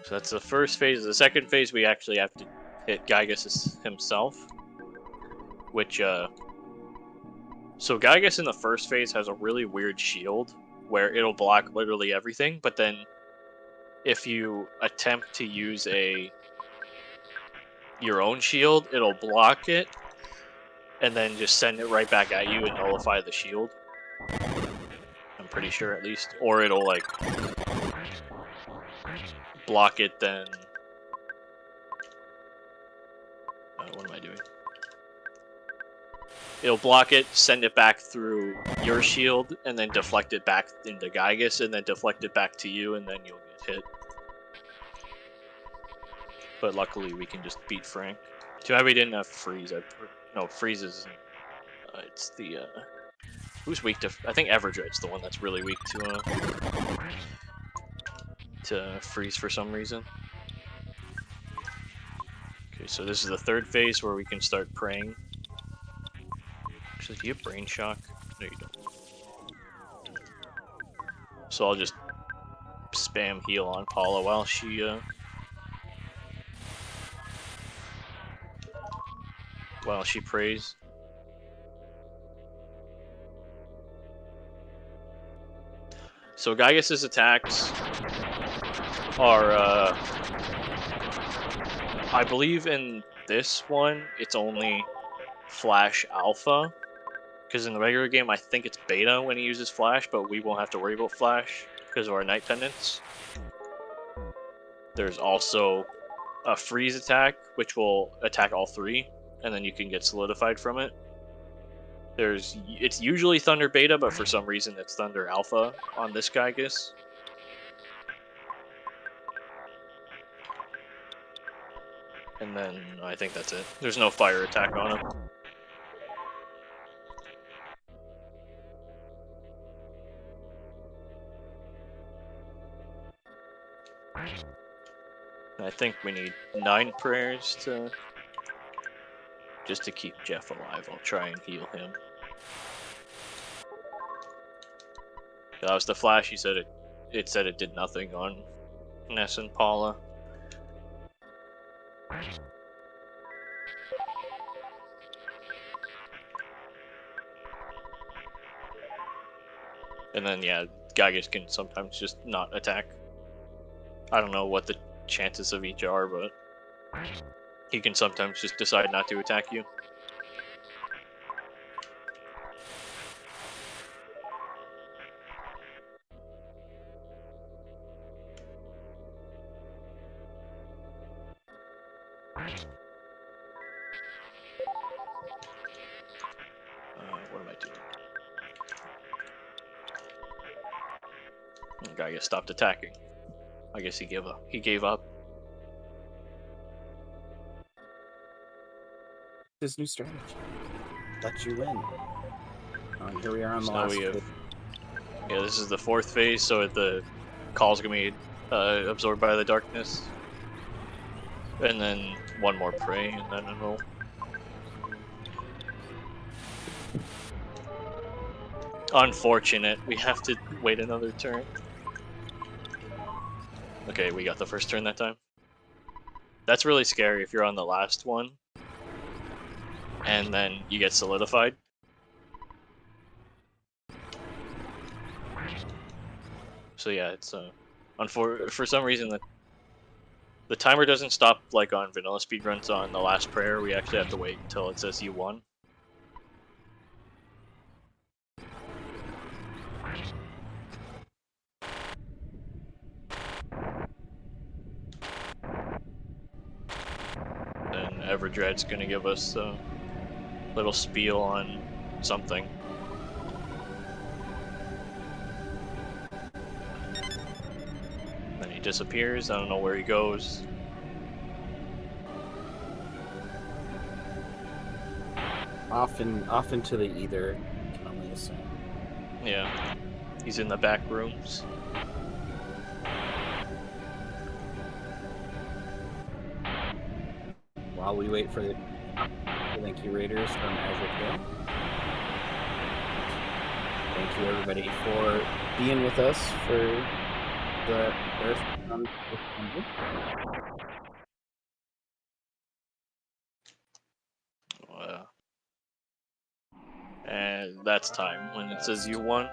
So that's the first phase. The second phase, we actually have to hit Gygas himself. Which, so Gygas in the first phase has a really weird shield where it'll block literally everything, but then if you attempt to use your own shield, it'll block it and then just send it right back at you and nullify the shield. I'm pretty sure, at least. Or it'll, like, block it, then... what am I doing? It'll block it, send it back through your shield, and then deflect it back into Gygas, and then deflect it back to you, and then you'll get hit. But luckily, we can just beat Frank. Too bad we didn't have Freeze. No, Freeze is... it's the... who's weak to... I think Everdred's the one that's really weak to Freeze for some reason. Okay, so this is the third phase where we can start praying. Actually, do you have Brain Shock? No, you don't. So I'll just spam heal on Paula while she, prays. So Gygas' attacks are, I believe in this one, it's only Flash Alpha. Because in the regular game, I think it's Beta when he uses Flash, but we won't have to worry about Flash because of our Night Pendants. There's also a Freeze attack, which will attack all three, and then you can get solidified from it. It's usually Thunder Beta, but for some reason it's Thunder Alpha on this Gygas. And then I think that's it. There's no fire attack on him. I think we need 9 prayers just to keep Jeff alive. I'll try and heal him. That was the Flash. He said it said it did nothing on Ness and Paula. And then yeah, Gygas can sometimes just not attack. I don't know what the chances of each are, but he can sometimes just decide not to attack you. What am I doing? The guy stopped attacking. I guess he gave up. He gave up. This new strategy. Let you win. Here we are on the So last we have, phase. yeah, this is the 4th phase, so the call's gonna be absorbed by the darkness. And then one more prey, and then it'll... Unfortunate. We have to wait another turn. Okay, we got the first turn that time. That's really scary if you're on the last one, and then you get solidified. So yeah, it's for some reason the timer doesn't stop like on vanilla speedruns on the last prayer. We actually have to wait until it says you won. Then Everdread's gonna give us a little spiel on something. Then he disappears. I don't know where he goes. Off into the ether, can only assume. Yeah, he's in the back rooms. While we wait for the thank you raiders from Azure Hill. Thank you everybody for being with us for the Earthbound. And that's time when it says you won.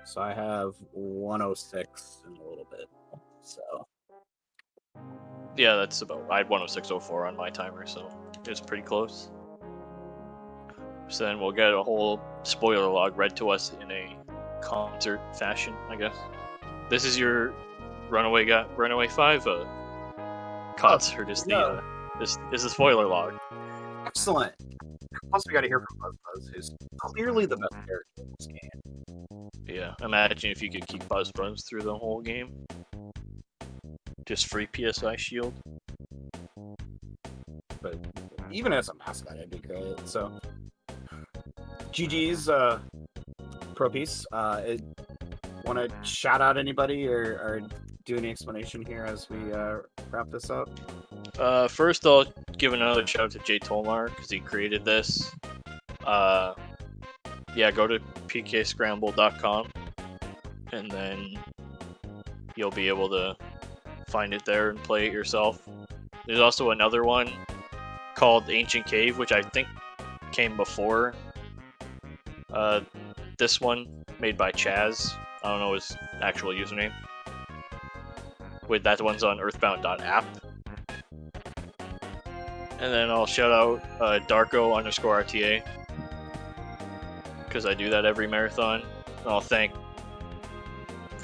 So I have 106 in a little bit. So yeah, that's about... I had 106.04 on my timer, so it's pretty close. So then we'll get a whole spoiler log read to us in a concert fashion, I guess. This is your Runaway 5 concert. Is the is the spoiler log. Excellent. Plus, we got to hear from Buzz, who's clearly the best character in this game. Yeah, imagine if you could keep Buzz through the whole game. Just free PSI shield. But even as a mascot, I'd be great. So, GG's pro piece. Want to shout out anybody or do any explanation here as we wrap this up? First, I'll give another shout out to Jay Tolmar because he created this. Yeah, go to pkscramble.com and then you'll be able to find it there and play it yourself. There's also another one called Ancient Cave, which I think came before this one, made by Chaz. I don't know his actual username. Wait, that one's on earthbound.app. And then I'll shout out Darko_RTA, because I do that every marathon. And I'll thank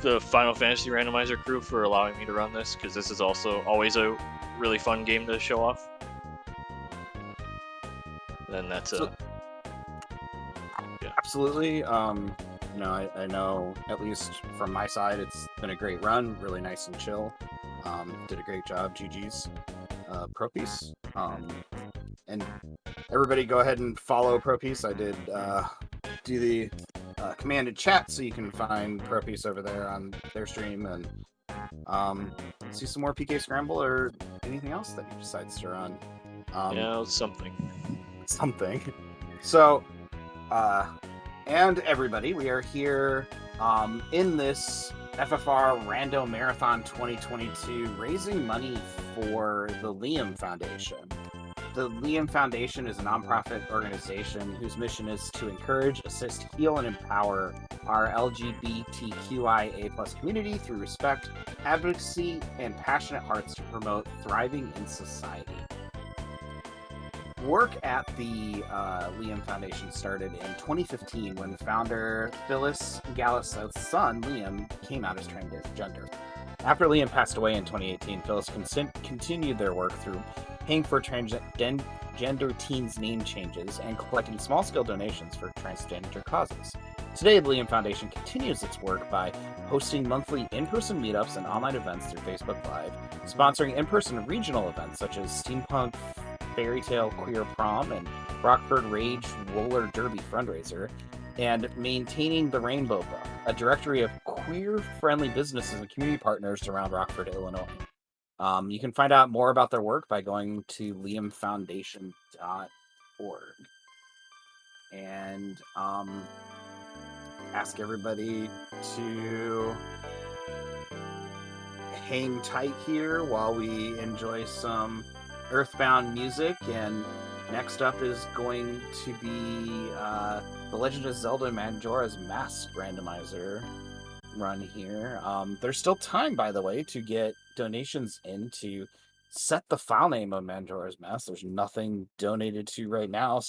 the Final Fantasy Randomizer crew for allowing me to run this, because this is also always a really fun game to show off. And then that's yeah. Absolutely. You know, I know, at least from my side, it's been a great run, really nice and chill. Did a great job, GG's pro piece. And everybody go ahead and follow pro piece. I did do the commanded chat, so you can find pro piece over there on their stream and see some more PK Scramble or anything else that he decides to run. Yeah, something. So, and everybody, we are here in this FFR Rando Marathon 2022, raising money for the Liam Foundation. The Liam Foundation is a nonprofit organization whose mission is to encourage, assist, heal, and empower our LGBTQIA+ community through respect, advocacy, and passionate hearts to promote thriving in society. Work at the Liam Foundation started in 2015 when the founder Phyllis Gallus's son, Liam, came out as transgender. After Liam passed away in 2018, Phyllis continued their work through paying for transgender teens' name changes and collecting small-scale donations for transgender causes. Today, the Liam Foundation continues its work by hosting monthly in-person meetups and online events through Facebook Live, sponsoring in-person regional events such as Steampunk Fairy Tale Queer Prom and Rockford Rage Roller Derby fundraiser, and maintaining the Rainbow Book, a directory of queer-friendly businesses and community partners around Rockford, Illinois. You can find out more about their work by going to liamfoundation.org and ask everybody to hang tight here while we enjoy some Earthbound music. And next up is going to be The Legend of Zelda Majora's Mask randomizer run here. There's still time, by the way, to get donations in to set the file name of Majora's Mask. There's nothing donated to right now.